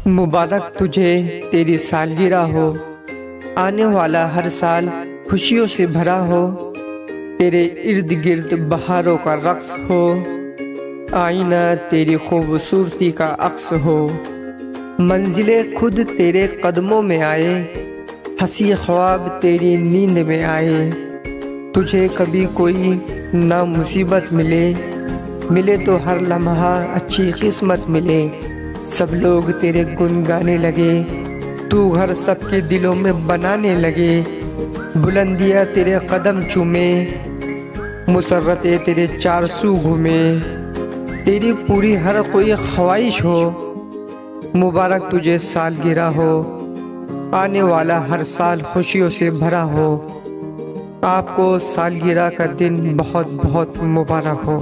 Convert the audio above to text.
मुबारक तुझे तेरी सालगिरह हो, आने वाला हर साल खुशियों से भरा हो। तेरे इर्द गिर्द बहारों का रक्स हो, आईना तेरी खूबसूरती का अक्स हो। मंजिले खुद तेरे कदमों में आए, हंसी ख्वाब तेरी नींद में आए। तुझे कभी कोई ना मुसीबत मिले, मिले तो हर लम्हा अच्छी किस्मत मिले। सब लोग तेरे गुन गाने लगे, तू घर सबके दिलों में बनाने लगे। बुलंदियाँ तेरे कदम चूमे, मुसर्रते तेरे चार सू घूमे। तेरी पूरी हर कोई ख्वाहिश हो, मुबारक तुझे सालगिरह हो, आने वाला हर साल खुशियों से भरा हो। आपको सालगिरह का दिन बहुत बहुत मुबारक हो।